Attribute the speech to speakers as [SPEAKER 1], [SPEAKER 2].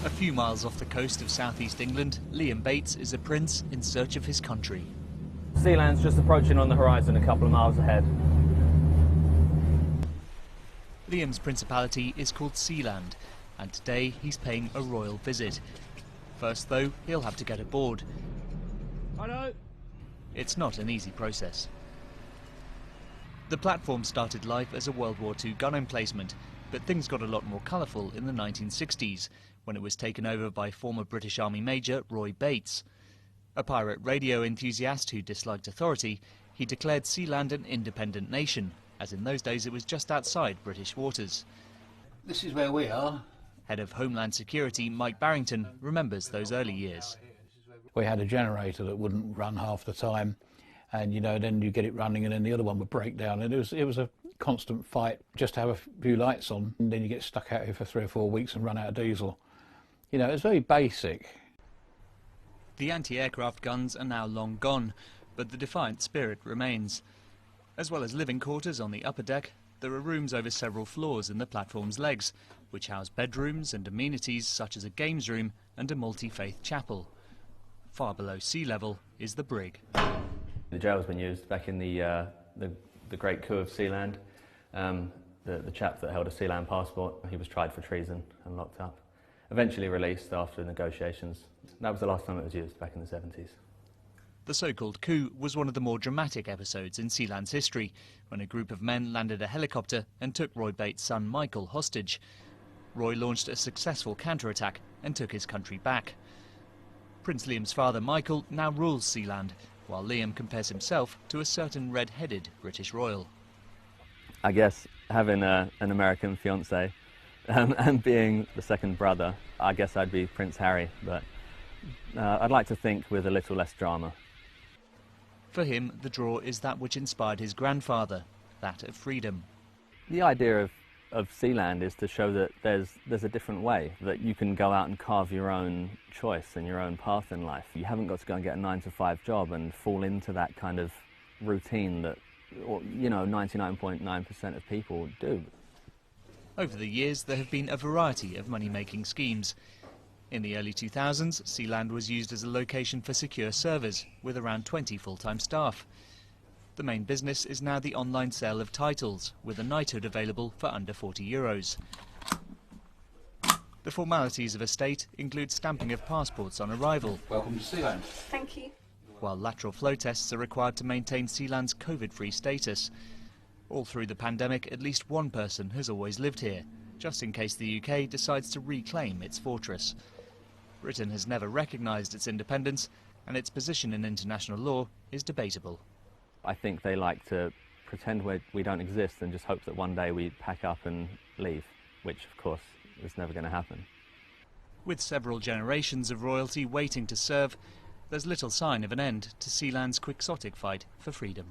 [SPEAKER 1] A few miles off the coast of southeast England, Liam Bates is a prince in search of his country.
[SPEAKER 2] Sealand's just approaching on the horizon a couple of miles ahead.
[SPEAKER 1] Liam's principality is called Sealand, and today he's paying a royal visit. First, though, he'll have to get aboard.
[SPEAKER 2] Hello.
[SPEAKER 1] It's not an easy process. The platform started life as a World War II gun emplacement, but things got a lot more colourful in the 1960s, when it was taken over by former British Army Major Roy Bates. A pirate radio enthusiast who disliked authority, he declared Sealand an independent nation, as in those days it was just outside British waters.
[SPEAKER 3] This is where we are.
[SPEAKER 1] Head of Homeland Security Mike Barrington remembers those early years.
[SPEAKER 4] We had a generator that wouldn't run half the time, and then you get it running and then the other one would break down, and it was a constant fight just to have a few lights on, and then you get stuck out here for 3 or 4 weeks and run out of diesel. It's very basic.
[SPEAKER 1] The anti-aircraft guns are now long gone, but the defiant spirit remains. As well as living quarters on the upper deck, there are rooms over several floors in the platform's legs, which house bedrooms and amenities such as a games room and a multi-faith chapel. Far below sea level is the brig.
[SPEAKER 5] The jail's been used back in the great coup of Sealand. The chap that held a Sealand passport, he was tried for treason and locked up. Eventually released after negotiations. That was the last time it was used, back in the 70s.
[SPEAKER 1] The so-called coup was one of the more dramatic episodes in Sealand's history, when a group of men landed a helicopter and took Roy Bates' son Michael hostage. Roy launched a successful counterattack and took his country back. Prince Liam's father Michael now rules Sealand, while Liam compares himself to a certain red-headed British royal.
[SPEAKER 5] I guess having an American fiancé and being the second brother, I guess I'd be Prince Harry, but I'd like to think with a little less drama.
[SPEAKER 1] For him, the draw is that which inspired his grandfather, that of freedom.
[SPEAKER 5] The idea of Sealand is to show that there's a different way, that you can go out and carve your own choice and your own path in life. You haven't got to go and get a 9-to-5 job and fall into that kind of routine that 99.9% of people do.
[SPEAKER 1] Over the years, there have been a variety of money-making schemes. In the early 2000s, Sealand was used as a location for secure servers, with around 20 full-time staff. The main business is now the online sale of titles, with a knighthood available for under €40. The formalities of a state include stamping of passports on arrival.
[SPEAKER 3] Welcome to Sealand.
[SPEAKER 6] Thank you.
[SPEAKER 1] While lateral flow tests are required to maintain Sealand's COVID-free status. All through the pandemic, at least one person has always lived here, just in case the UK decides to reclaim its fortress. Britain has never recognised its independence, and its position in international law is debatable.
[SPEAKER 5] I think they like to pretend we don't exist and just hope that one day we pack up and leave, which of course is never going to happen.
[SPEAKER 1] With several generations of royalty waiting to serve, there's little sign of an end to Sealand's quixotic fight for freedom.